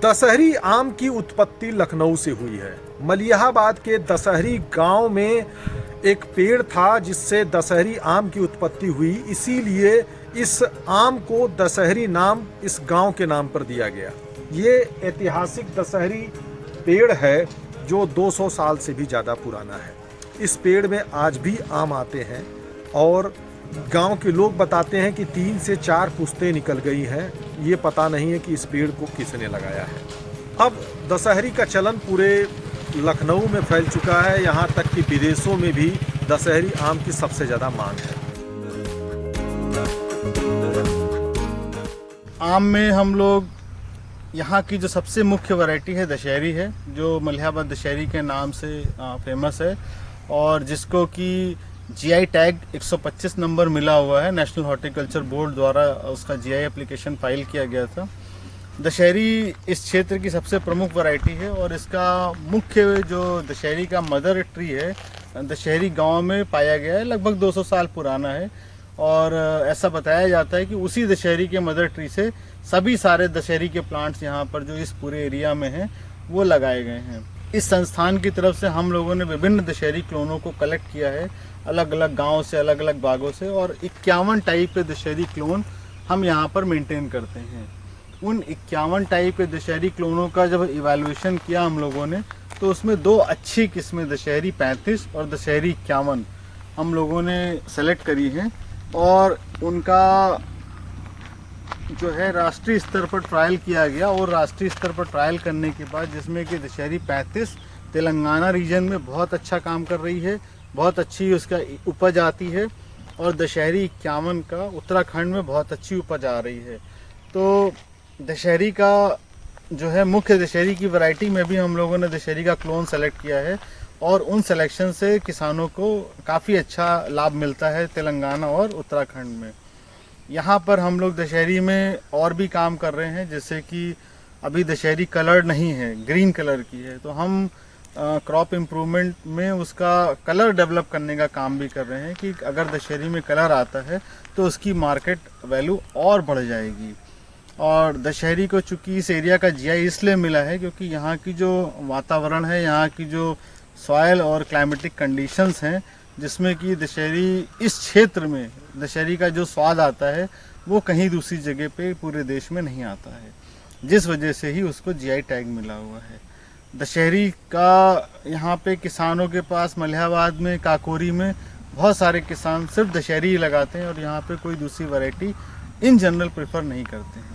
दशहरी आम की उत्पत्ति लखनऊ से हुई है। मलिहाबाद के दशहरी गांव में एक पेड़ था जिससे दशहरी आम की उत्पत्ति हुई, इसीलिए इस आम को दशहरी नाम इस गांव के नाम पर दिया गया। ये ऐतिहासिक दशहरी पेड़ है जो 200 साल से भी ज़्यादा पुराना है। इस पेड़ में आज भी आम आते हैं और गांव के लोग बताते हैं कि 3 से 4 पुश्तें निकल गई हैं। ये पता नहीं है कि इस पेड़ को किसने लगाया है। अब दशहरी का चलन पूरे लखनऊ में फैल चुका है, यहाँ तक कि विदेशों में भी दशहरी आम की सबसे ज़्यादा मांग है। आम में हम लोग यहाँ की जो सबसे मुख्य वैरायटी है दशहरी है, जो मलिहाबाद दशहरी के नाम से फेमस है और जिसको कि जीआई टैग 125 नंबर मिला हुआ है। नेशनल हॉर्टिकल्चर बोर्ड द्वारा उसका जीआई एप्लीकेशन फाइल किया गया था। दशहरी इस क्षेत्र की सबसे प्रमुख वैरायटी है और इसका मुख्य जो दशहरी का मदर ट्री है दशहरी गांव में पाया गया है, लगभग 200 साल पुराना है और ऐसा बताया जाता है कि उसी दशहरी के मदर ट्री से सभी सारे दशहरी के प्लांट्स यहाँ पर जो इस पूरे एरिया में हैं वो लगाए गए हैं। इस संस्थान की तरफ से हम लोगों ने विभिन्न दशहरी क्लोनों को कलेक्ट किया है अलग अलग गांव से, अलग अलग बागों से, और 51 टाइप के दशहरी क्लोन हम यहाँ पर मेंटेन करते हैं। उन 51 टाइप के दशहरी क्लोनों का जब इवैल्यूएशन किया हम लोगों ने तो उसमें 2 अच्छी किस्में दशहरी 35 और दशहरी 51 हम लोगों ने सेलेक्ट करी हैं और उनका जो है राष्ट्रीय स्तर पर ट्रायल किया गया। और राष्ट्रीय स्तर पर ट्रायल करने के बाद जिसमें कि दशहरी 35 तेलंगाना रीजन में बहुत अच्छा काम कर रही है, बहुत अच्छी उसका उपज आती है, और दशहरी 51 का उत्तराखंड में बहुत अच्छी उपज आ रही है। तो दशहरी का जो है मुख्य दशहरी की वैरायटी में भी हम लोगों ने दशहरी का क्लोन सेलेक्ट किया है और उन सिलेक्शन से किसानों को काफ़ी अच्छा लाभ मिलता है तेलंगाना और उत्तराखंड में। यहाँ पर हम लोग दशहरी में और भी काम कर रहे हैं, जैसे कि अभी दशहरी कलर नहीं है, ग्रीन कलर की है, तो हम क्रॉप इम्प्रूवमेंट में उसका कलर डेवलप करने का काम भी कर रहे हैं कि अगर दशहरी में कलर आता है तो उसकी मार्केट वैल्यू और बढ़ जाएगी। और दशहरी को चूँकि इस एरिया का जीआई इसलिए मिला है क्योंकि यहाँ की जो वातावरण है, यहाँ की जो सॉयल और क्लाइमेटिक कंडीशंस हैं, जिसमें कि दशहरी इस क्षेत्र में दशहरी का जो स्वाद आता है वो कहीं दूसरी जगह पे पूरे देश में नहीं आता है, जिस वजह से ही उसको जीआई टैग मिला हुआ है। दशहरी का यहाँ पे किसानों के पास मलिहाबाद में, काकोरी में बहुत सारे किसान सिर्फ दशहरी ही लगाते हैं और यहाँ पे कोई दूसरी वैरायटी इन जनरल प्रेफर नहीं करते हैं।